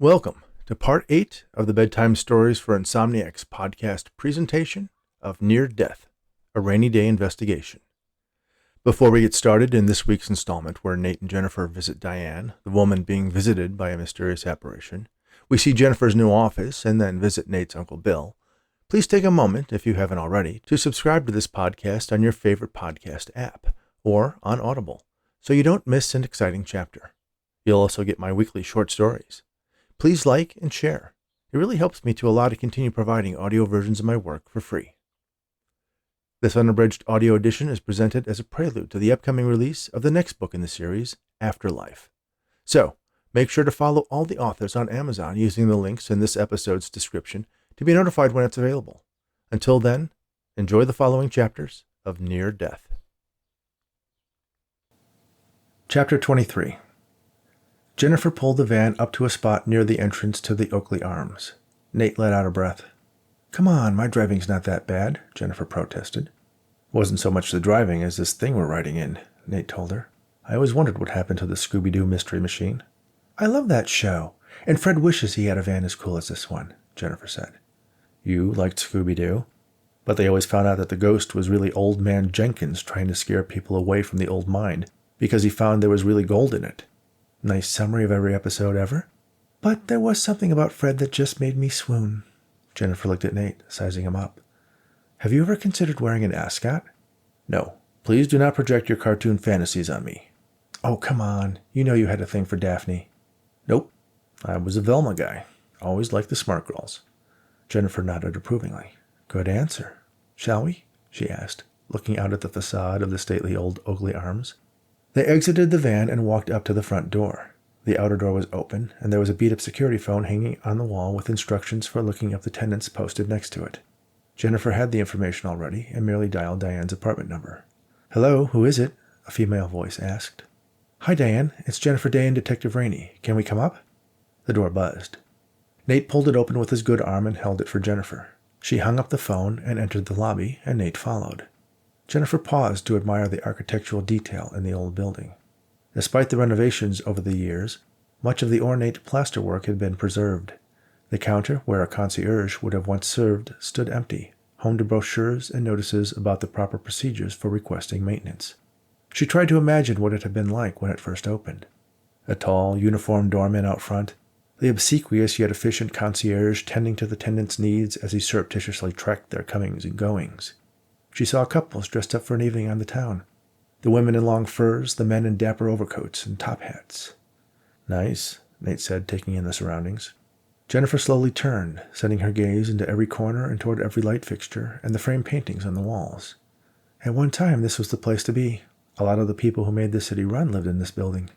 Welcome to Part 8 of the Bedtime Stories for Insomniacs podcast presentation of Near Death, a Rainy Day Investigation. Before we get started in this week's installment where Nate and Jennifer visit Diane, the woman being visited by a mysterious apparition, we see Jennifer's new office and then visit Nate's Uncle Bill. Please take a moment, if you haven't already, to subscribe to this podcast on your favorite podcast app or on Audible so you don't miss an exciting chapter. You'll also get my weekly short stories. Please like and share. It really helps me to allow to continue providing audio versions of my work for free. This unabridged audio edition is presented as a prelude to the upcoming release of the next book in the series, Afterlife. So, make sure to follow all the authors on Amazon using the links in this episode's description to be notified when it's available. Until then, enjoy the following chapters of Near Death. Chapter 23. Jennifer pulled the van up to a spot near the entrance to the Oakley Arms. Nate let out a breath. "Come on, my driving's not that bad," Jennifer protested. "Wasn't so much the driving as this thing we're riding in," Nate told her. "I always wondered what happened to the Scooby-Doo Mystery Machine." "I love that show, and Fred wishes he had a van as cool as this one," Jennifer said. "You liked Scooby-Doo? But they always found out that the ghost was really Old Man Jenkins trying to scare people away from the old mine because he found there was really gold in it. Nice summary of every episode ever. But there was something about Fred that just made me swoon." Jennifer looked at Nate, sizing him up. "Have you ever considered wearing an ascot?" "No. Please do not project your cartoon fantasies on me." "Oh, come on. You know you had a thing for Daphne." "Nope. I was a Velma guy. Always liked the smart girls." Jennifer nodded approvingly. "Good answer. Shall we?" she asked, looking out at the facade of the stately old Oakley Arms. They exited the van and walked up to the front door. The outer door was open, and there was a beat-up security phone hanging on the wall with instructions for looking up the tenants posted next to it. Jennifer had the information already and merely dialed Diane's apartment number. "Hello, who is it?" a female voice asked. "Hi, Diane. It's Jennifer Daye and Detective Raney. Can we come up?" The door buzzed. Nate pulled it open with his good arm and held it for Jennifer. She hung up the phone and entered the lobby, and Nate followed. Jennifer paused to admire the architectural detail in the old building. Despite the renovations over the years, much of the ornate plasterwork had been preserved. The counter, where a concierge would have once served, stood empty, home to brochures and notices about the proper procedures for requesting maintenance. She tried to imagine what it had been like when it first opened. A tall, uniformed doorman out front, the obsequious yet efficient concierge tending to the tenants' needs as he surreptitiously tracked their comings and goings. She saw couples dressed up for an evening on the town. The women in long furs, the men in dapper overcoats and top hats. "Nice," Nate said, taking in the surroundings. Jennifer slowly turned, sending her gaze into every corner and toward every light fixture and the framed paintings on the walls. At one time, this was the place to be. A lot of the people who made the city run lived in this building.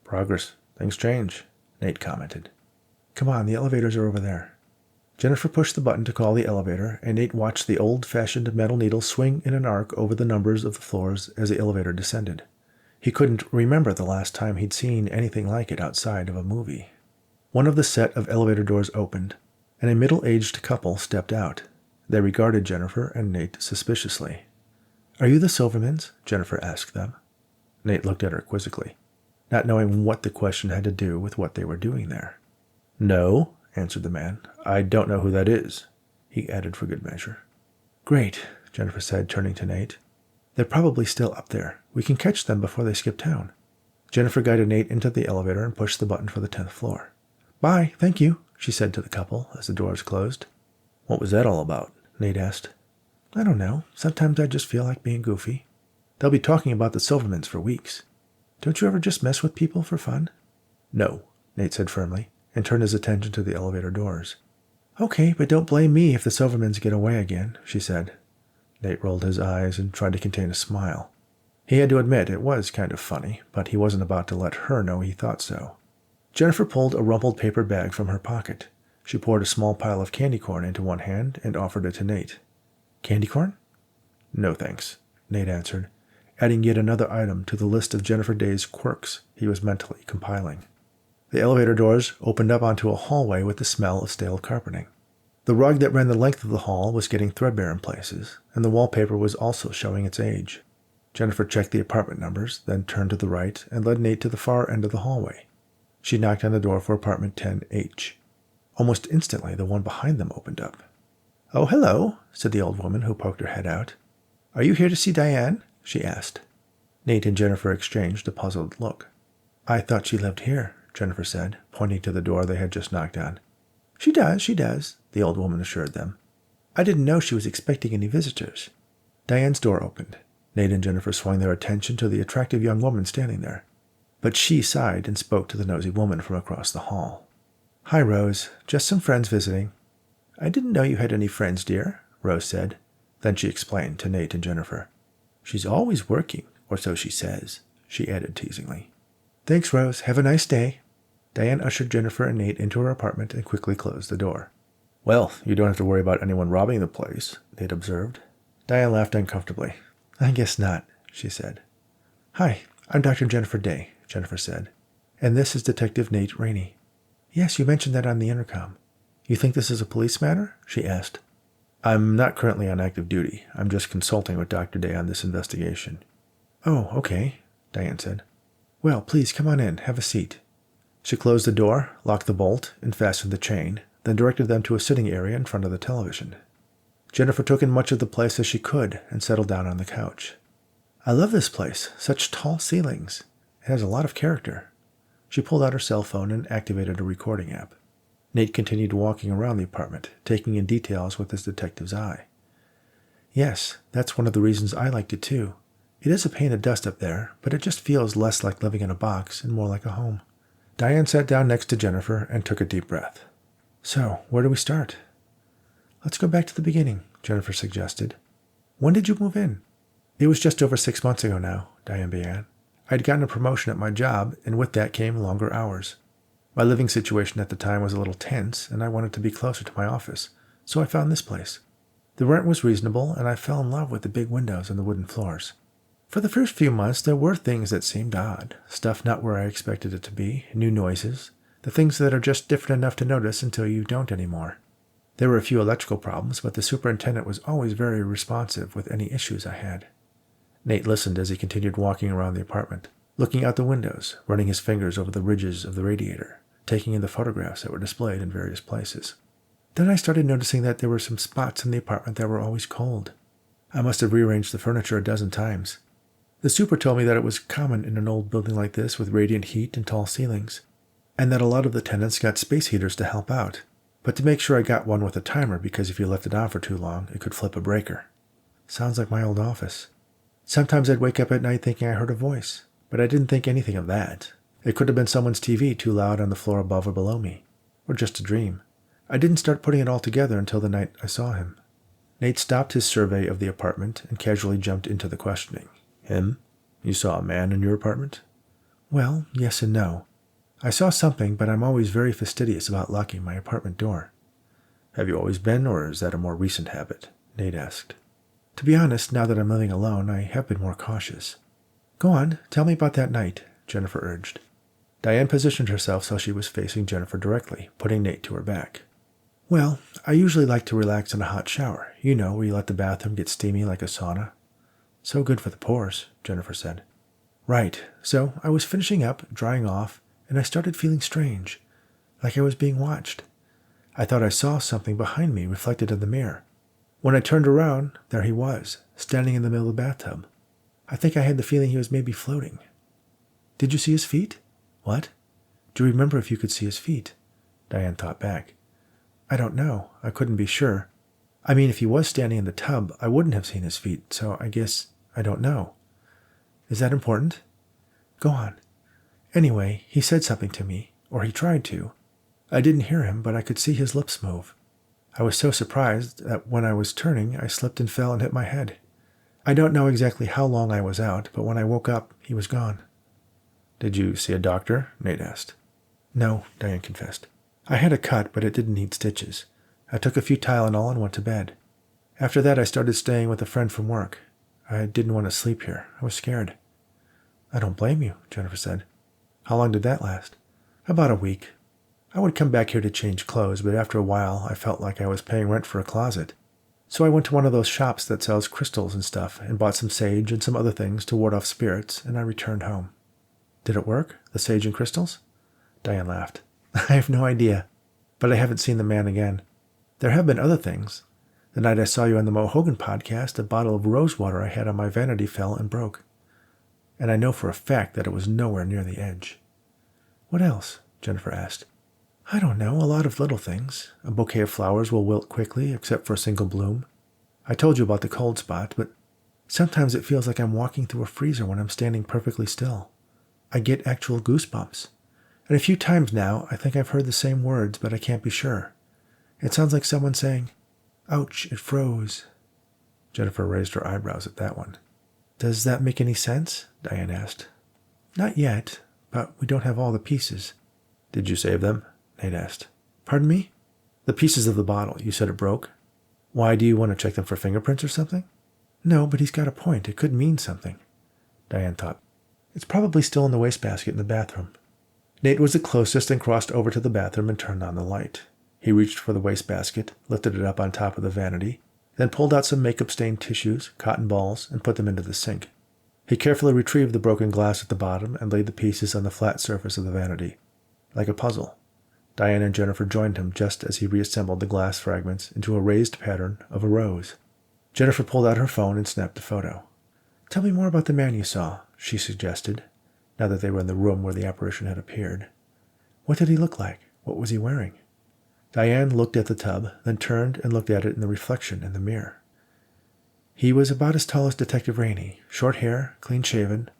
"Progress. Things change," Nate commented. "Come on, the elevators are over there." Jennifer pushed the button to call the elevator, and Nate watched the old-fashioned metal needle swing in an arc over the numbers of the floors as the elevator descended. He couldn't remember the last time he'd seen anything like it outside of a movie. One of the set of elevator doors opened, and a middle-aged couple stepped out. They regarded Jennifer and Nate suspiciously. "Are you the Silvermans?" Jennifer asked them. Nate looked at her quizzically, not knowing what the question had to do with what they were doing there. "No," answered the man. "I don't know who that is," he added for good measure. "Great," Jennifer said, turning to Nate. "They're probably still up there. We can catch them before they skip town." Jennifer guided Nate into the elevator and pushed the button for the 10th floor. "Bye, thank you," she said to the couple as the doors closed. "What was that all about?" Nate asked. "I don't know. Sometimes I just feel like being goofy. They'll be talking about the Silvermans for weeks. Don't you ever just mess with people for fun?" "No," Nate said firmly, and turned his attention to the elevator doors. "Okay, but don't blame me if the Silvermans get away again," she said. Nate rolled his eyes and tried to contain a smile. He had to admit it was kind of funny, but he wasn't about to let her know he thought so. Jennifer pulled a rumpled paper bag from her pocket. She poured a small pile of candy corn into one hand and offered it to Nate. "Candy corn?" "No, thanks," Nate answered, adding yet another item to the list of Jennifer Daye's quirks he was mentally compiling. The elevator doors opened up onto a hallway with the smell of stale carpeting. The rug that ran the length of the hall was getting threadbare in places, and the wallpaper was also showing its age. Jennifer checked the apartment numbers, then turned to the right and led Nate to the far end of the hallway. She knocked on the door for apartment 10H. Almost instantly, the one behind them opened up. "Oh, hello," said the old woman, who poked her head out. "Are you here to see Diane?" she asked. Nate and Jennifer exchanged a puzzled look. "I thought she lived here," Jennifer said, pointing to the door they had just knocked on. She does, the old woman assured them. "I didn't know she was expecting any visitors." Diane's door opened. Nate and Jennifer swung their attention to the attractive young woman standing there. But she sighed and spoke to the nosy woman from across the hall. "Hi, Rose. Just some friends visiting." "I didn't know you had any friends, dear," Rose said. Then she explained to Nate and Jennifer. "She's always working, or so she says," she added teasingly. "Thanks, Rose. Have a nice day." Diane ushered Jennifer and Nate into her apartment and quickly closed the door. "Well, you don't have to worry about anyone robbing the place," Nate observed. Diane laughed uncomfortably. "I guess not," she said. "Hi, I'm Dr. Jennifer Daye," Jennifer said. "And this is Detective Nate Raney." "Yes, you mentioned that on the intercom. You think this is a police matter?" she asked. "I'm not currently on active duty. I'm just consulting with Dr. Daye on this investigation." "Oh, okay," Diane said. "Well, please come on in. Have a seat." She closed the door, locked the bolt, and fastened the chain, then directed them to a sitting area in front of the television. Jennifer took in much of the place as she could and settled down on the couch. "I love this place. Such tall ceilings. It has a lot of character." She pulled out her cell phone and activated a recording app. Nate continued walking around the apartment, taking in details with his detective's eye. "Yes, that's one of the reasons I liked it too. It is a pain of dust up there, but it just feels less like living in a box and more like a home." Diane sat down next to Jennifer and took a deep breath. "So, where do we start?" "Let's go back to the beginning," Jennifer suggested. "When did you move in?" "It was just over 6 months ago now," Diane began. "I'd gotten a promotion at my job, and with that came longer hours. My living situation at the time was a little tense, and I wanted to be closer to my office, so I found this place. The rent was reasonable, and I fell in love with the big windows and the wooden floors. For the first few months, there were things that seemed odd, stuff not where I expected it to be, new noises, the things that are just different enough to notice until you don't anymore. There were a few electrical problems, but the superintendent was always very responsive with any issues I had." Nate listened as he continued walking around the apartment, looking out the windows, running his fingers over the ridges of the radiator, taking in the photographs that were displayed in various places. "Then I started noticing that there were some spots in the apartment that were always cold. I must have rearranged the furniture a dozen times. The super told me that it was common in an old building like this with radiant heat and tall ceilings, and that a lot of the tenants got space heaters to help out, but to make sure I got one with a timer because if you left it on for too long, it could flip a breaker. Sounds like my old office. Sometimes I'd wake up at night thinking I heard a voice, but I didn't think anything of that. It could have been someone's TV too loud on the floor above or below me, or just a dream. I didn't start putting it all together until the night I saw him." Nate stopped his survey of the apartment and casually jumped into the questioning. "Him? You saw a man in your apartment?" "Well, yes and no. I saw something, but I'm always very fastidious about locking my apartment door." "Have you always been, or is that a more recent habit?" Nate asked. "To be honest, now that I'm living alone, I have been more cautious." "Go on, tell me about that night," Jennifer urged. Diane positioned herself so she was facing Jennifer directly, putting Nate to her back. "Well, I usually like to relax in a hot shower, you know, where you let the bathroom get steamy like a sauna." "So good for the pores," Jennifer said. "Right, so I was finishing up, drying off, and I started feeling strange, like I was being watched. I thought I saw something behind me reflected in the mirror. When I turned around, there he was, standing in the middle of the bathtub. I think I had the feeling he was maybe floating." "Did you see his feet?" "What? Do you remember if you could see his feet?" Diane thought back. "I don't know. I couldn't be sure. I mean, if he was standing in the tub, I wouldn't have seen his feet, so I guess I don't know." "Is that important?" "Go on." "Anyway, he said something to me, or he tried to. I didn't hear him, but I could see his lips move. I was so surprised that when I was turning, I slipped and fell and hit my head. I don't know exactly how long I was out, but when I woke up, he was gone." "Did you see a doctor?" Nate asked. "No," Diane confessed. "I had a cut, but it didn't need stitches. I took a few Tylenol and went to bed. After that, I started staying with a friend from work. I didn't want to sleep here. I was scared." "I don't blame you," Jennifer said. "How long did that last?" "About a week. I would come back here to change clothes, but after a while, I felt like I was paying rent for a closet. So I went to one of those shops that sells crystals and stuff and bought some sage and some other things to ward off spirits, and I returned home." "Did it work, the sage and crystals?" Diane laughed. I have no idea, but I haven't seen the man again. There have been other things. The night I saw you on the Mo Hogan podcast, a bottle of rose water I had on my vanity fell and broke. And I know for a fact that it was nowhere near the edge. What else? Jennifer asked. I don't know, a lot of little things. A bouquet of flowers will wilt quickly, except for a single bloom. I told you about the cold spot, but sometimes it feels like I'm walking through a freezer when I'm standing perfectly still. I get actual goosebumps. And a few times now, I think I've heard the same words, but I can't be sure. It sounds like someone saying, ouch, it froze. Jennifer raised her eyebrows at that one. Does that make any sense? Diane asked. Not yet, but we don't have all the pieces. Did you save them? Nate asked. Pardon me? The pieces of the bottle. You said it broke. Why, do you want to check them for fingerprints or something? No, but he's got a point. It could mean something. Diane thought. It's probably still in the wastebasket in the bathroom. Nate was the closest and crossed over to the bathroom and turned on the light. He reached for the wastebasket, lifted it up on top of the vanity, then pulled out some makeup-stained tissues, cotton balls, and put them into the sink. He carefully retrieved the broken glass at the bottom and laid the pieces on the flat surface of the vanity. Like a puzzle. Diane and Jennifer joined him just as he reassembled the glass fragments into a raised pattern of a rose. Jennifer pulled out her phone and snapped a photo. Tell me more about the man you saw, she suggested, now that they were in the room where the apparition had appeared. What did he look like? What was he wearing? Diane looked at the tub, then turned and looked at it in the reflection in the mirror. He was about as tall as Detective Raney, short hair, clean-shaven,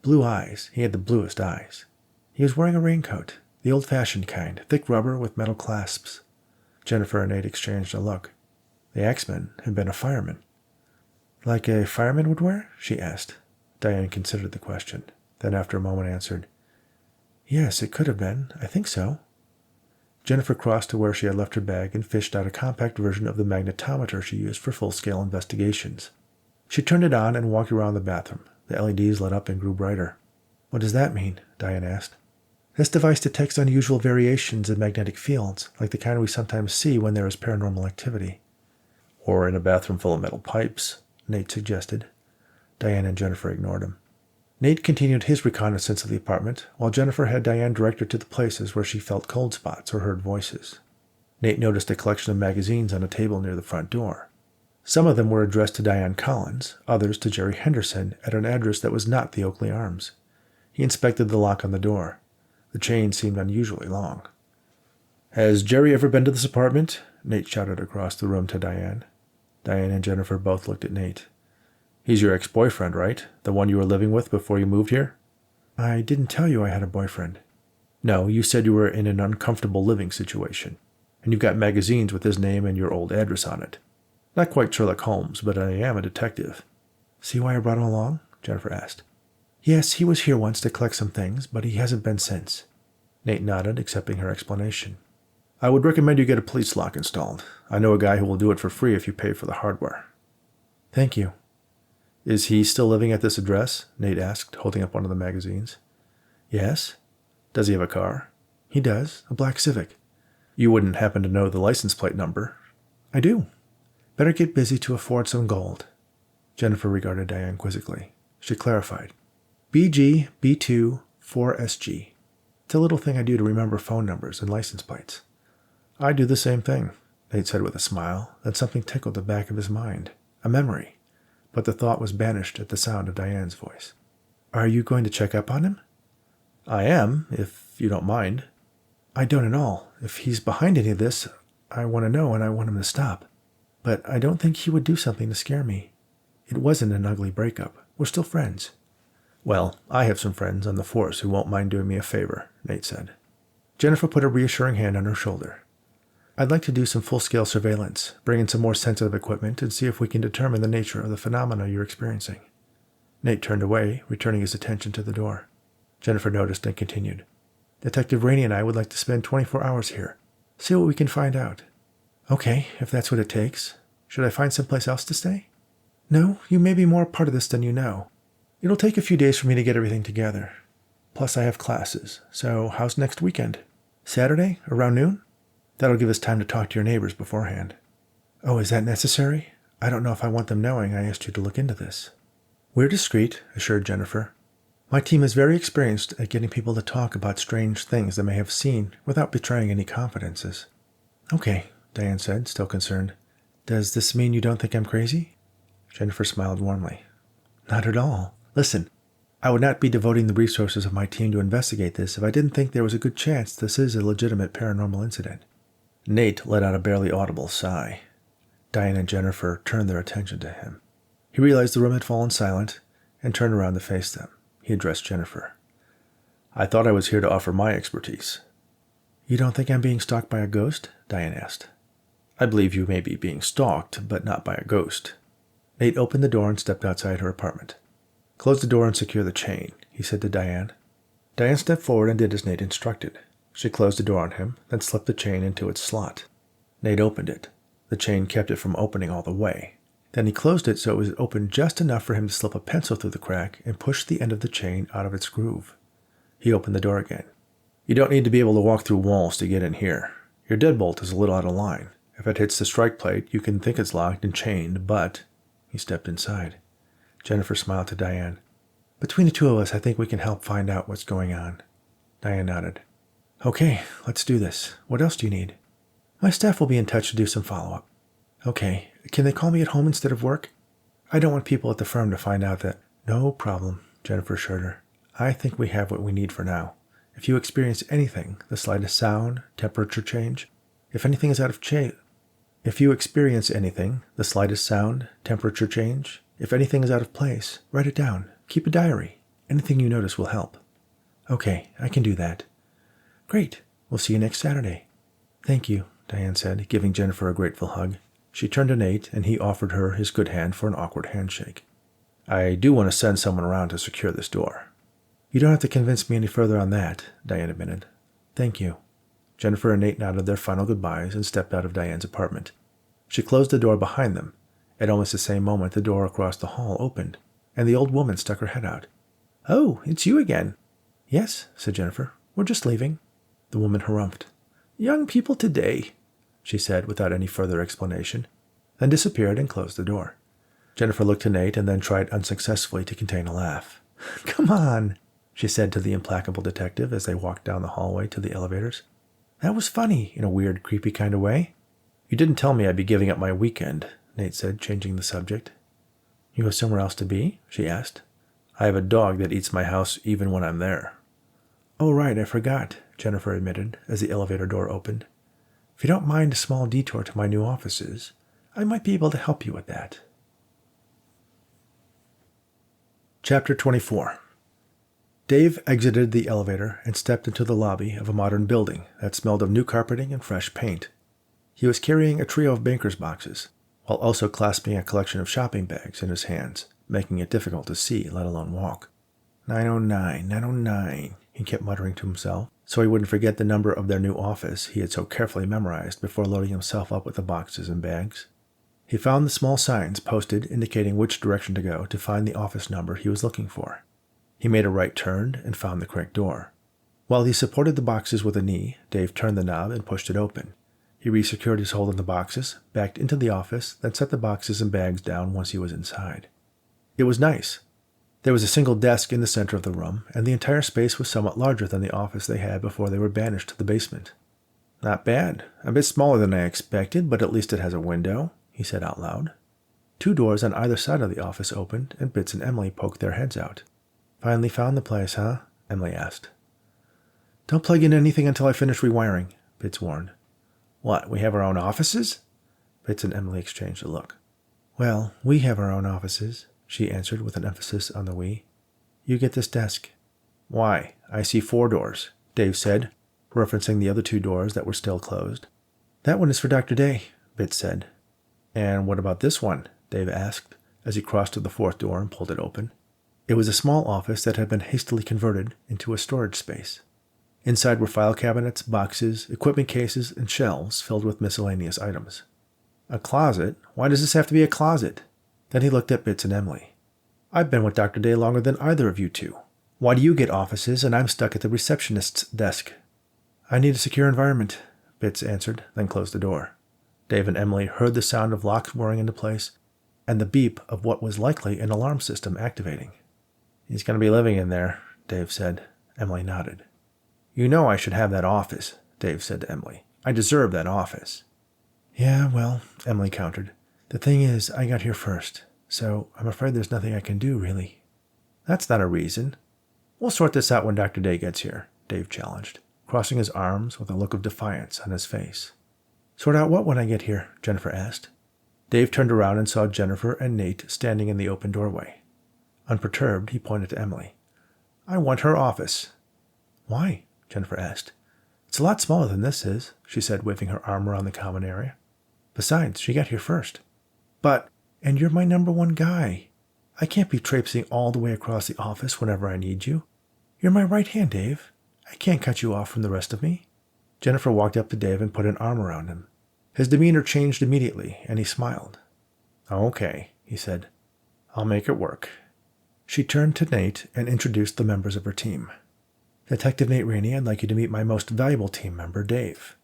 blue eyes. He had the bluest eyes. He was wearing a raincoat, the old-fashioned kind, thick rubber with metal clasps. Jennifer and Nate exchanged a look. The axeman had been a fireman. Like a fireman would wear? She asked. Diane considered the question, then after a moment answered, Yes, it could have been. I think so. Jennifer crossed to where she had left her bag and fished out a compact version of the magnetometer she used for full-scale investigations. She turned it on and walked around the bathroom. The LEDs lit up and grew brighter. What does that mean? Diane asked. This device detects unusual variations in magnetic fields, like the kind we sometimes see when there is paranormal activity. Or in a bathroom full of metal pipes, Nate suggested. Diane and Jennifer ignored him. Nate continued his reconnaissance of the apartment, while Jennifer had Diane direct her to the places where she felt cold spots or heard voices. Nate noticed a collection of magazines on a table near the front door. Some of them were addressed to Diane Collins, others to Jerry Henderson at an address that was not the Oakley Arms. He inspected the lock on the door. The chain seemed unusually long. Has Jerry ever been to this apartment? Nate shouted across the room to Diane. Diane and Jennifer both looked at Nate. He's your ex-boyfriend, right? The one you were living with before you moved here? I didn't tell you I had a boyfriend. No, you said you were in an uncomfortable living situation, and you've got magazines with his name and your old address on it. Not quite Sherlock Holmes, but I am a detective. See why I brought him along? Jennifer asked. Yes, he was here once to collect some things, but he hasn't been since. Nate nodded, accepting her explanation. I would recommend you get a police lock installed. I know a guy who will do it for free if you pay for the hardware. Thank you. Is he still living at this address? Nate asked, holding up one of the magazines. Yes. Does he have a car? He does, a black Civic. You wouldn't happen to know the license plate number? I do. Better get busy to afford some gold. Jennifer regarded Diane quizzically. She clarified. BG B2 4SG. It's a little thing I do to remember phone numbers and license plates. I do the same thing, Nate said with a smile. Then something tickled the back of his mind. A memory. But the thought was banished at the sound of Diane's voice. Are you going to check up on him? I am, if you don't mind. I don't at all. If he's behind any of this, I want to know and I want him to stop. But I don't think he would do something to scare me. It wasn't an ugly breakup. We're still friends. Well, I have some friends on the force who won't mind doing me a favor, Nate said. Jennifer put a reassuring hand on her shoulder. I'd like to do some full-scale surveillance, bring in some more sensitive equipment, and see if we can determine the nature of the phenomena you're experiencing. Nate turned away, returning his attention to the door. Jennifer noticed and continued. Detective Raney and I would like to spend 24 hours here. See what we can find out. Okay, if that's what it takes. Should I find someplace else to stay? No, you may be more a part of this than you know. It'll take a few days for me to get everything together. Plus I have classes, so how's next weekend? Saturday, around noon? That'll give us time to talk to your neighbors beforehand. Oh, is that necessary? I don't know if I want them knowing I asked you to look into this. We're discreet, assured Jennifer. My team is very experienced at getting people to talk about strange things they may have seen without betraying any confidences. Okay, Diane said, still concerned. Does this mean you don't think I'm crazy? Jennifer smiled warmly. Not at all. Listen, I would not be devoting the resources of my team to investigate this if I didn't think there was a good chance this is a legitimate paranormal incident. Nate let out a barely audible sigh. Diane and Jennifer turned their attention to him. He realized the room had fallen silent and turned around to face them. He addressed Jennifer. I thought I was here to offer my expertise. You don't think I'm being stalked by a ghost? Diane asked. I believe you may be being stalked, but not by a ghost. Nate opened the door and stepped outside her apartment. Close the door and secure the chain, he said to Diane. Diane stepped forward and did as Nate instructed. She closed the door on him, then slipped the chain into its slot. Nate opened it. The chain kept it from opening all the way. Then he closed it so it was open just enough for him to slip a pencil through the crack and push the end of the chain out of its groove. He opened the door again. You don't need to be able to walk through walls to get in here. Your deadbolt is a little out of line. If it hits the strike plate, you can think it's locked and chained, but... He stepped inside. Jennifer smiled to Diane. Between the two of us, I think we can help find out what's going on. Diane nodded. Okay, let's do this. What else do you need? My staff will be in touch to do some follow-up. Okay, can they call me at home instead of work? I don't want people at the firm to find out that... No problem, Jennifer assured her. I think we have what we need for now. If you experience anything, the slightest sound, temperature change, if anything is out of place, write it down. Keep a diary. Anything you notice will help. Okay, I can do that. Great. We'll see you next Saturday. Thank you, Diane said, giving Jennifer a grateful hug. She turned to Nate, and he offered her his good hand for an awkward handshake. I do want to send someone around to secure this door. You don't have to convince me any further on that, Diane admitted. Thank you. Jennifer and Nate nodded their final goodbyes and stepped out of Diane's apartment. She closed the door behind them. At almost the same moment, the door across the hall opened, and the old woman stuck her head out. Oh, it's you again. Yes, said Jennifer. We're just leaving. The woman harumphed. Young people today, she said without any further explanation, then disappeared and closed the door. Jennifer looked to Nate and then tried unsuccessfully to contain a laugh. Come on, she said to the implacable detective as they walked down the hallway to the elevators. That was funny, in a weird, creepy kind of way. You didn't tell me I'd be giving up my weekend, Nate said, changing the subject. You have somewhere else to be? She asked. I have a dog that eats my house even when I'm there. Oh, right, I forgot, Jennifer admitted as the elevator door opened. If you don't mind a small detour to my new offices, I might be able to help you with that. Chapter 24. Dave exited the elevator and stepped into the lobby of a modern building that smelled of new carpeting and fresh paint. He was carrying a trio of banker's boxes, while also clasping a collection of shopping bags in his hands, making it difficult to see, let alone walk. 909, 909, he kept muttering to himself, so he wouldn't forget the number of their new office he had so carefully memorized before loading himself up with the boxes and bags. He found the small signs posted indicating which direction to go to find the office number he was looking for. He made a right turn and found the correct door. While he supported the boxes with a knee, Dave turned the knob and pushed it open. He resecured his hold on the boxes, backed into the office, then set the boxes and bags down once he was inside. It was nice. There was a single desk in the center of the room, and the entire space was somewhat larger than the office they had before they were banished to the basement. Not bad. A bit smaller than I expected, but at least it has a window, he said out loud. 2 doors on either side of the office opened, and Bitz and Emily poked their heads out. Finally found the place, huh? Emily asked. Don't plug in anything until I finish rewiring, Bitz warned. What, we have our own offices? Bitz and Emily exchanged a look. Well, we have our own offices, she answered with an emphasis on the we. You get this desk. Why, I see 4 doors, Dave said, referencing the other 2 doors that were still closed. That one is for Dr. Daye, Bitz said. And what about this one? Dave asked, as he crossed to the 4th door and pulled it open. It was a small office that had been hastily converted into a storage space. Inside were file cabinets, boxes, equipment cases, and shelves filled with miscellaneous items. A closet? Why does this have to be a closet? Then he looked at Bitz and Emily. I've been with Dr. Daye longer than either of you 2. Why do you get offices and I'm stuck at the receptionist's desk? I need a secure environment, Bitz answered, then closed the door. Dave and Emily heard the sound of locks whirring into place and the beep of what was likely an alarm system activating. He's going to be living in there, Dave said. Emily nodded. You know I should have that office, Dave said to Emily. I deserve that office. Yeah, well, Emily countered. The thing is, I got here first, so I'm afraid there's nothing I can do, really. That's not a reason. We'll sort this out when Dr. Daye gets here, Dave challenged, crossing his arms with a look of defiance on his face. Sort out what when I get here? Jennifer asked. Dave turned around and saw Jennifer and Nate standing in the open doorway. Unperturbed, he pointed to Emily. I want her office. Why? Jennifer asked. It's a lot smaller than this is, she said, waving her arm around the common area. Besides, she got here first. And you're my number one guy. I can't be traipsing all the way across the office whenever I need you. You're my right hand, Dave. I can't cut you off from the rest of me. Jennifer walked up to Dave and put an arm around him. His demeanor changed immediately, and he smiled. Okay, he said. I'll make it work. She turned to Nate and introduced the members of her team. Detective Nate Raney, I'd like you to meet my most valuable team member, Dave.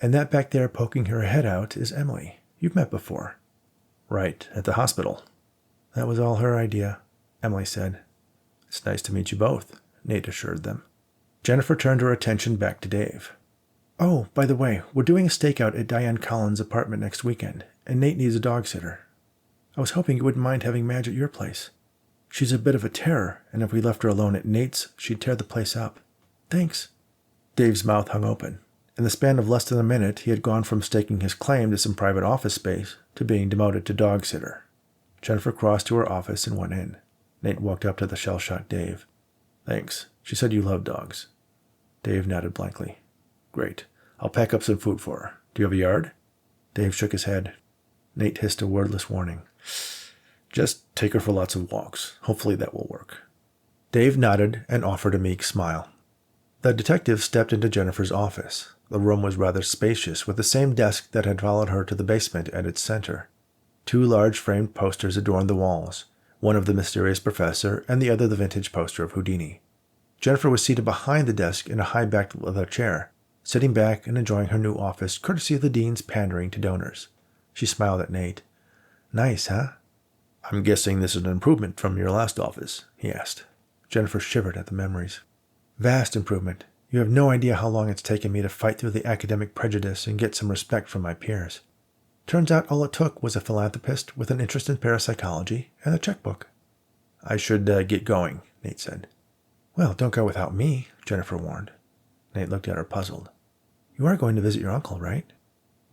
And that back there poking her head out is Emily. You've met before. Right, at the hospital. That was all her idea, Emily said. It's nice to meet you both, Nate assured them. Jennifer turned her attention back to Dave. Oh, by the way, we're doing a stakeout at Diane Collins' apartment next weekend, and Nate needs a dog sitter. I was hoping you wouldn't mind having Madge at your place. She's a bit of a terror, and if we left her alone at Nate's, she'd tear the place up. Thanks. Dave's mouth hung open. In the span of less than a minute, he had gone from staking his claim to some private office space to being demoted to dog sitter. Jennifer crossed to her office and went in. Nate walked up to the shell-shocked Dave. Thanks. She said you love dogs. Dave nodded blankly. Great. I'll pack up some food for her. Do you have a yard? Dave shook his head. Nate hissed a wordless warning. Just take her for lots of walks. Hopefully that will work. Dave nodded and offered a meek smile. The detective stepped into Jennifer's office. The room was rather spacious, with the same desk that had followed her to the basement at its center. 2 large framed posters adorned the walls, one of the mysterious professor and the other the vintage poster of Houdini. Jennifer was seated behind the desk in a high-backed leather chair, sitting back and enjoying her new office courtesy of the dean's pandering to donors. She smiled at Nate. Nice, huh? I'm guessing this is an improvement from your last office, he asked. Jennifer shivered at the memories. Vast improvement. You have no idea how long it's taken me to fight through the academic prejudice and get some respect from my peers. Turns out all it took was a philanthropist with an interest in parapsychology and a checkbook. I should get going, Nate said. Well, don't go without me, Jennifer warned. Nate looked at her puzzled. You are going to visit your uncle, right?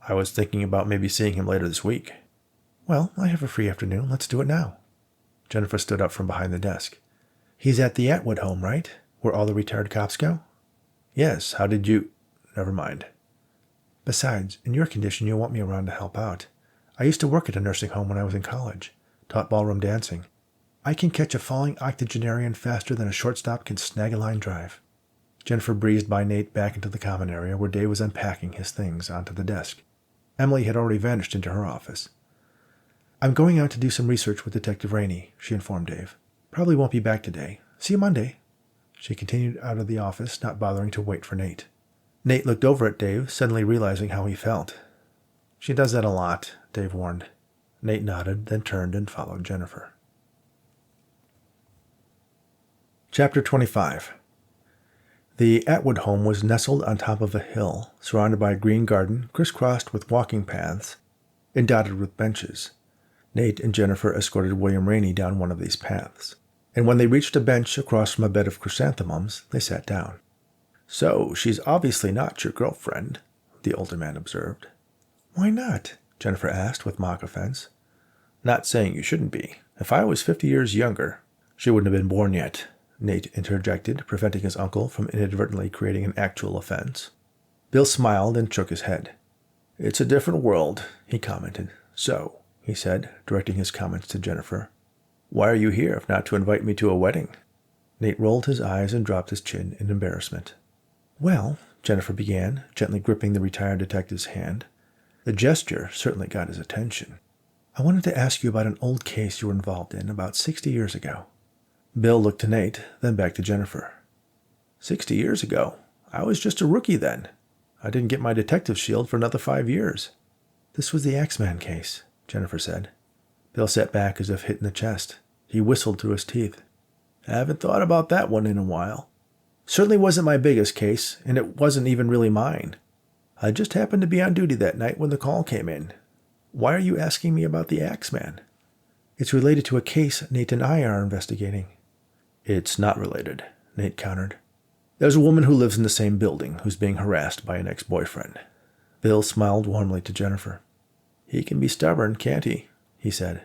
I was thinking about maybe seeing him later this week. Well, I have a free afternoon. Let's do it now. Jennifer stood up from behind the desk. He's at the Atwood home, right? Where all the retired cops go? Yes, how did you... Never mind. Besides, in your condition, you'll want me around to help out. I used to work at a nursing home when I was in college. Taught ballroom dancing. I can catch a falling octogenarian faster than a shortstop can snag a line drive. Jennifer breezed by Nate back into the common area where Daye was unpacking his things onto the desk. Emily had already vanished into her office. I'm going out to do some research with Detective Raney, she informed Dave. Probably won't be back today. See you Monday. She continued out of the office, not bothering to wait for Nate. Nate looked over at Dave, suddenly realizing how he felt. She does that a lot, Dave warned. Nate nodded, then turned and followed Jennifer. Chapter 25. The Atwood home was nestled on top of a hill, surrounded by a green garden, crisscrossed with walking paths, and dotted with benches. Nate and Jennifer escorted William Raney down one of these paths, and when they reached a bench across from a bed of chrysanthemums, they sat down. So, she's obviously not your girlfriend, the older man observed. Why not? Jennifer asked with mock offense. Not saying you shouldn't be. If I was 50 years younger, she wouldn't have been born yet, Nate interjected, preventing his uncle from inadvertently creating an actual offense. Bill smiled and shook his head. It's a different world, he commented. So, he said, directing his comments to Jennifer, why are you here if not to invite me to a wedding? Nate rolled his eyes and dropped his chin in embarrassment. Well, Jennifer began, gently gripping the retired detective's hand. The gesture certainly got his attention. I wanted to ask you about an old case you were involved in about 60 years ago. Bill looked to Nate, then back to Jennifer. 60 years ago? I was just a rookie then. I didn't get my detective shield for another 5 years. This was the Axeman case, Jennifer said. Bill sat back as if hit in the chest. He whistled through his teeth. I haven't thought about that one in a while. Certainly wasn't my biggest case, and it wasn't even really mine. I just happened to be on duty that night when the call came in. Why are you asking me about the Axeman? It's related to a case Nate and I are investigating. It's not related, Nate countered. There's a woman who lives in the same building who's being harassed by an ex-boyfriend. Bill smiled warmly to Jennifer. He can be stubborn, can't he said.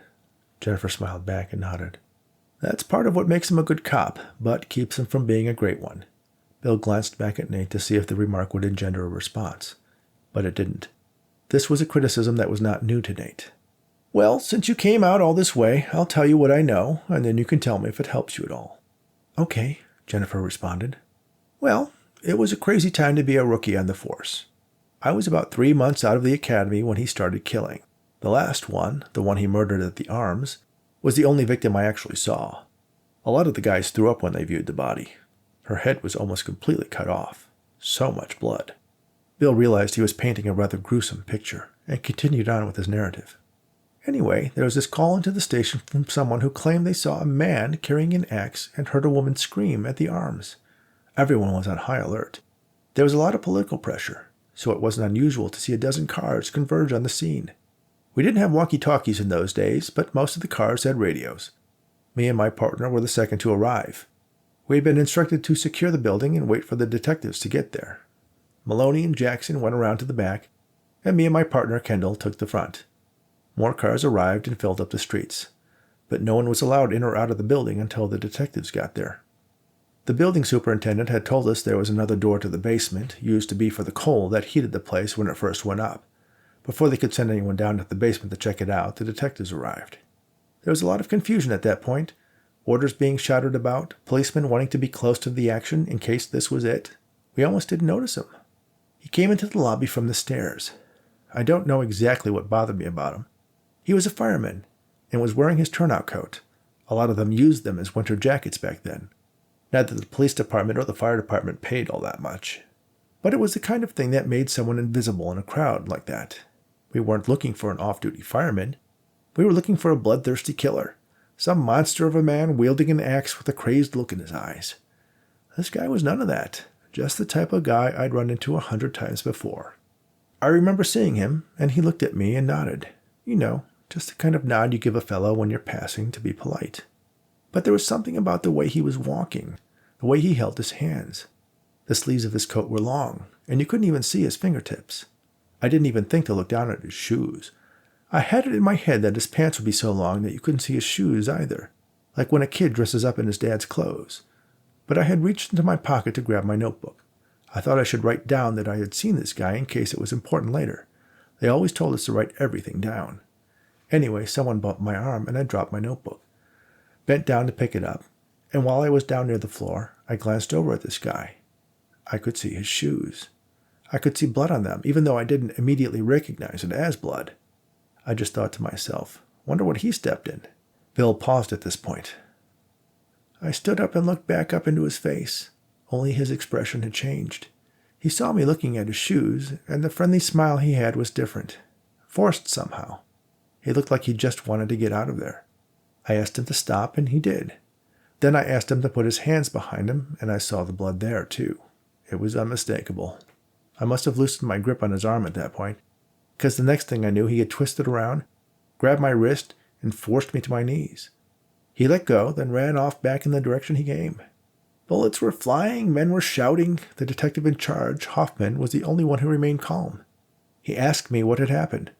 Jennifer smiled back and nodded. That's part of what makes him a good cop, but keeps him from being a great one. Bill glanced back at Nate to see if the remark would engender a response, but it didn't. This was a criticism that was not new to Nate. Well, since you came out all this way, I'll tell you what I know, and then you can tell me if it helps you at all. Okay, Jennifer responded. Well, it was a crazy time to be a rookie on the force. I was about 3 months out of the academy when he started killing. The last one, the one he murdered at the Arms, was the only victim I actually saw. A lot of the guys threw up when they viewed the body. Her head was almost completely cut off. So much blood. Bill realized he was painting a rather gruesome picture, and continued on with his narrative. Anyway, there was this call into the station from someone who claimed they saw a man carrying an axe and heard a woman scream at the Arms. Everyone was on high alert. There was a lot of political pressure, so it wasn't unusual to see a dozen cars converge on the scene. We didn't have walkie-talkies in those days, but most of the cars had radios. Me and my partner were the second to arrive. We had been instructed to secure the building and wait for the detectives to get there. Maloney and Jackson went around to the back, and me and my partner, Kendall, took the front. More cars arrived and filled up the streets, but no one was allowed in or out of the building until the detectives got there. The building superintendent had told us there was another door to the basement, used to be for the coal that heated the place when it first went up. Before they could send anyone down to the basement to check it out, the detectives arrived. There was a lot of confusion at that point, orders being shouted about, policemen wanting to be close to the action in case this was it. We almost didn't notice him. He came into the lobby from the stairs. I don't know exactly what bothered me about him. He was a fireman and was wearing his turnout coat. A lot of them used them as winter jackets back then. Not that the police department or the fire department paid all that much. But it was the kind of thing that made someone invisible in a crowd like that. We weren't looking for an off-duty fireman. We were looking for a bloodthirsty killer. Some monster of a man wielding an axe with a crazed look in his eyes. This guy was none of that. Just the type of guy I'd run into 100 times before. I remember seeing him, and he looked at me and nodded. You know, just the kind of nod you give a fellow when you're passing to be polite. But there was something about the way he was walking, the way he held his hands. The sleeves of his coat were long, and you couldn't even see his fingertips. I didn't even think to look down at his shoes. I had it in my head that his pants would be so long that you couldn't see his shoes either, like when a kid dresses up in his dad's clothes. But I had reached into my pocket to grab my notebook. I thought I should write down that I had seen this guy in case it was important later. They always told us to write everything down. Anyway, someone bumped my arm and I dropped my notebook. Bent down to pick it up, and while I was down near the floor, I glanced over at this guy. I could see his shoes. I could see blood on them, even though I didn't immediately recognize it as blood. I just thought to myself, wonder what he stepped in. Bill paused at this point. I stood up and looked back up into his face. Only his expression had changed. He saw me looking at his shoes, and the friendly smile he had was different. Forced somehow. He looked like he just wanted to get out of there. I asked him to stop, and he did. Then I asked him to put his hands behind him, and I saw the blood there, too. It was unmistakable. I must have loosened my grip on his arm at that point, because the next thing I knew he had twisted around, grabbed my wrist, and forced me to my knees. He let go, then ran off back in the direction he came. Bullets were flying, men were shouting. The detective in charge, Hoffman, was the only one who remained calm. He asked me what had happened,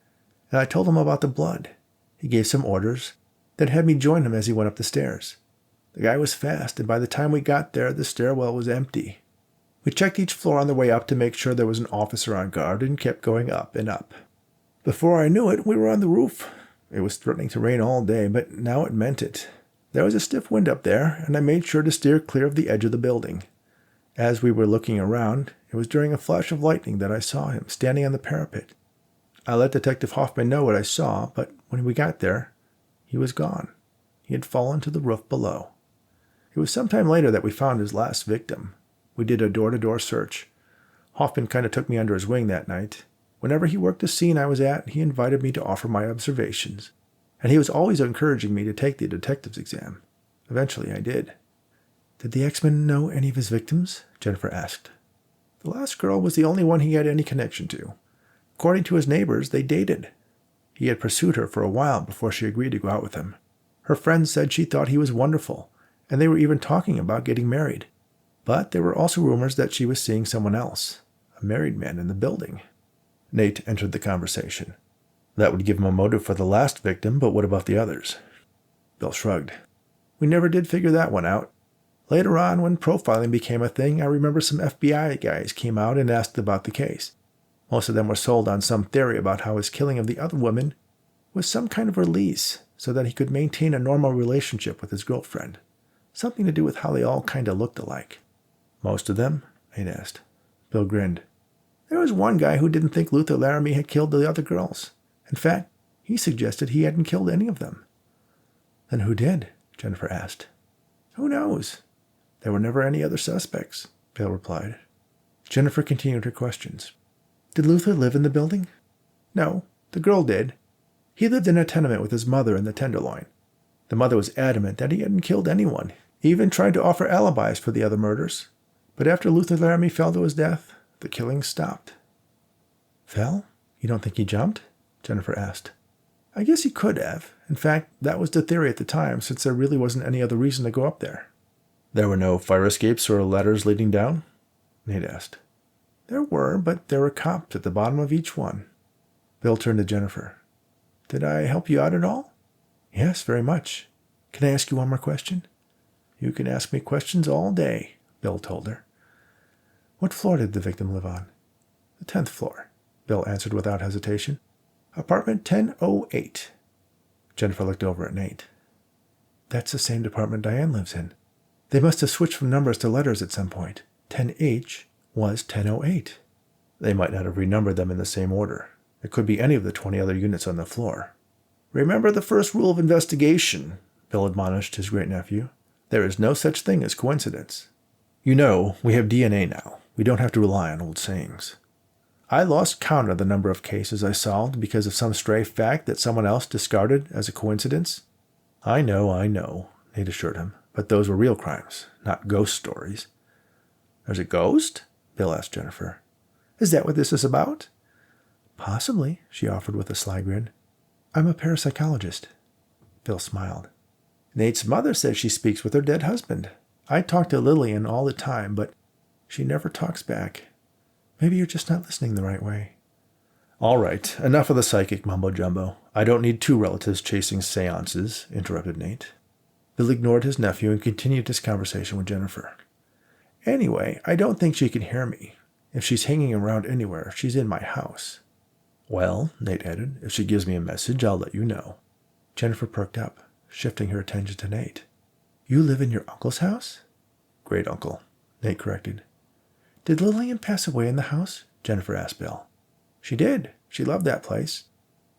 and I told him about the blood. He gave some orders, then had me join him as he went up the stairs. The guy was fast, and by the time we got there, the stairwell was empty. We checked each floor on the way up to make sure there was an officer on guard and kept going up and up. Before I knew it, we were on the roof. It was threatening to rain all day, but now it meant it. There was a stiff wind up there, and I made sure to steer clear of the edge of the building. As we were looking around, it was during a flash of lightning that I saw him standing on the parapet. I let Detective Hoffman know what I saw, but when we got there, he was gone. He had fallen to the roof below. It was some time later that we found his last victim. We did a door-to-door search. Hoffman kind of took me under his wing that night. Whenever he worked a scene I was at, he invited me to offer my observations. And he was always encouraging me to take the detective's exam. Eventually I did. Did the X-Men know any of his victims? Jennifer asked. The last girl was the only one he had any connection to. According to his neighbors, they dated. He had pursued her for a while before she agreed to go out with him. Her friends said she thought he was wonderful, and they were even talking about getting married. But there were also rumors that she was seeing someone else, a married man in the building. Nate entered the conversation. That would give him a motive for the last victim, but what about the others? Bill shrugged. We never did figure that one out. Later on, when profiling became a thing, I remember some FBI guys came out and asked about the case. Most of them were sold on some theory about how his killing of the other woman was some kind of release so that he could maintain a normal relationship with his girlfriend. Something to do with how they all kind of looked alike. Most of them? Nate asked. Bill grinned. There was one guy who didn't think Luther Laramie had killed the other girls. In fact, he suggested he hadn't killed any of them. Then who did? Jennifer asked. Who knows? There were never any other suspects, Bill replied. Jennifer continued her questions. Did Luther live in the building? No, the girl did. He lived in a tenement with his mother in the Tenderloin. The mother was adamant that he hadn't killed anyone. He even tried to offer alibis for the other murders. But after Luther Laramie fell to his death, the killings stopped. Fell? You don't think he jumped? Jennifer asked. I guess he could have. In fact, that was the theory at the time, since there really wasn't any other reason to go up there. There were no fire escapes or ladders leading down? Nate asked. There were, but there were cops at the bottom of each one. Bill turned to Jennifer. Did I help you out at all? Yes, very much. Can I ask you one more question? You can ask me questions all day, Bill told her. What floor did the victim live on? The 10th floor, Bill answered without hesitation. Apartment 1008. Jennifer looked over at Nate. That's the same department Diane lives in. They must have switched from numbers to letters at some point. 10H was 1008. They might not have renumbered them in the same order. It could be any of the 20 other units on the floor. Remember the first rule of investigation, Bill admonished his great-nephew. There is no such thing as coincidence. You know, we have DNA now. We don't have to rely on old sayings. I lost count of the number of cases I solved because of some stray fact that someone else discarded as a coincidence. I know, Nate assured him. But those were real crimes, not ghost stories. There's a ghost? Bill asked Jennifer. Is that what this is about? Possibly, she offered with a sly grin. I'm a parapsychologist. Bill smiled. Nate's mother says she speaks with her dead husband. I talk to Lillian all the time, but she never talks back. Maybe you're just not listening the right way. All right, enough of the psychic mumbo-jumbo. I don't need two relatives chasing seances, interrupted Nate. Bill ignored his nephew and continued his conversation with Jennifer. Anyway, I don't think she can hear me. If she's hanging around anywhere, she's in my house. Well, Nate added, if she gives me a message, I'll let you know. Jennifer perked up, shifting her attention to Nate. You live in your uncle's house? Great uncle, Nate corrected. Did Lillian pass away in the house? Jennifer asked Bill. She did. She loved that place.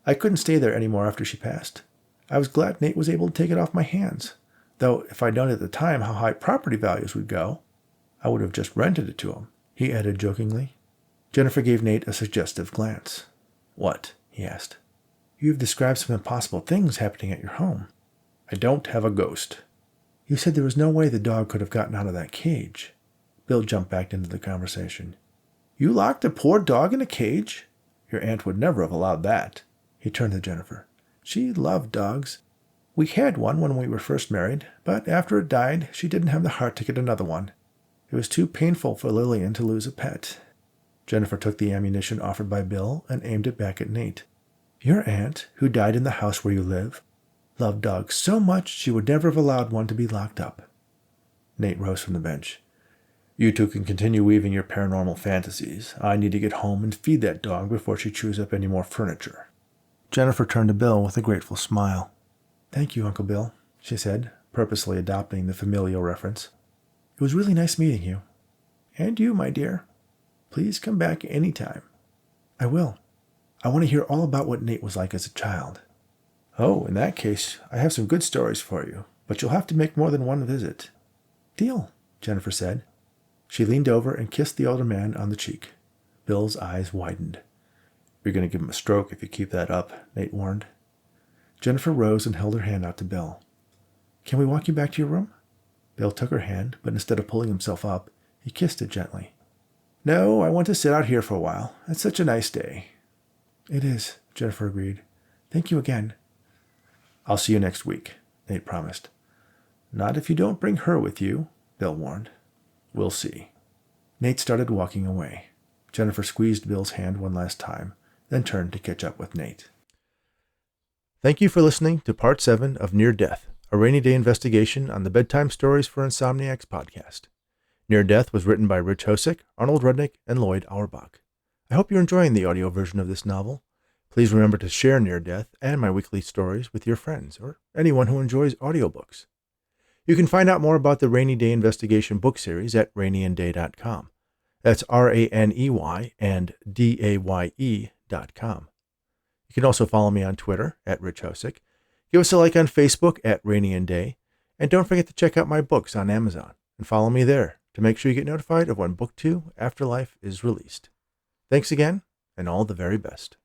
I couldn't stay there anymore after she passed. I was glad Nate was able to take it off my hands. Though if I'd known at the time how high property values would go, I would have just rented it to him, he added jokingly. Jennifer gave Nate a suggestive glance. What? He asked. You've described some impossible things happening at your home. I don't have a ghost. You said there was no way the dog could have gotten out of that cage. Bill jumped back into the conversation. You locked a poor dog in a cage? Your aunt would never have allowed that. He turned to Jennifer. She loved dogs. We had one when we were first married, but after it died, she didn't have the heart to get another one. It was too painful for Lillian to lose a pet. Jennifer took the ammunition offered by Bill and aimed it back at Nate. Your aunt, who died in the house where you live, loved dogs so much she would never have allowed one to be locked up. Nate rose from the bench. You two can continue weaving your paranormal fantasies. I need to get home and feed that dog before she chews up any more furniture. Jennifer turned to Bill with a grateful smile. Thank you, Uncle Bill, she said, purposely adopting the familial reference. It was really nice meeting you. And you, my dear. Please come back any time. I will. I want to hear all about what Nate was like as a child. Oh, in that case, I have some good stories for you, but you'll have to make more than one visit. Deal, Jennifer said. She leaned over and kissed the older man on the cheek. Bill's eyes widened. You're going to give him a stroke if you keep that up, Nate warned. Jennifer rose and held her hand out to Bill. Can we walk you back to your room? Bill took her hand, but instead of pulling himself up, he kissed it gently. No, I want to sit out here for a while. It's such a nice day. It is, Jennifer agreed. Thank you again. I'll see you next week, Nate promised. Not if you don't bring her with you, Bill warned. We'll see. Nate started walking away. Jennifer squeezed Bill's hand one last time, then turned to catch up with Nate. Thank you for listening to Part 7 of Near Death, a rainy day investigation on the Bedtime Stories for Insomniacs podcast. Near Death was written by Rich Hosek, Arnold Rudnick, and Lloyd Auerbach. I hope you're enjoying the audio version of this novel. Please remember to share Near Death and my weekly stories with your friends or anyone who enjoys audiobooks. You can find out more about the Rainy Day Investigation book series at raneyanddaye.com. That's RANEY and DAYE.com. You can also follow me on Twitter at Rich Hosek. Give us a like on Facebook at Raney and Daye. And don't forget to check out my books on Amazon and follow me there to make sure you get notified of when Book 2, Afterlife, is released. Thanks again, and all the very best.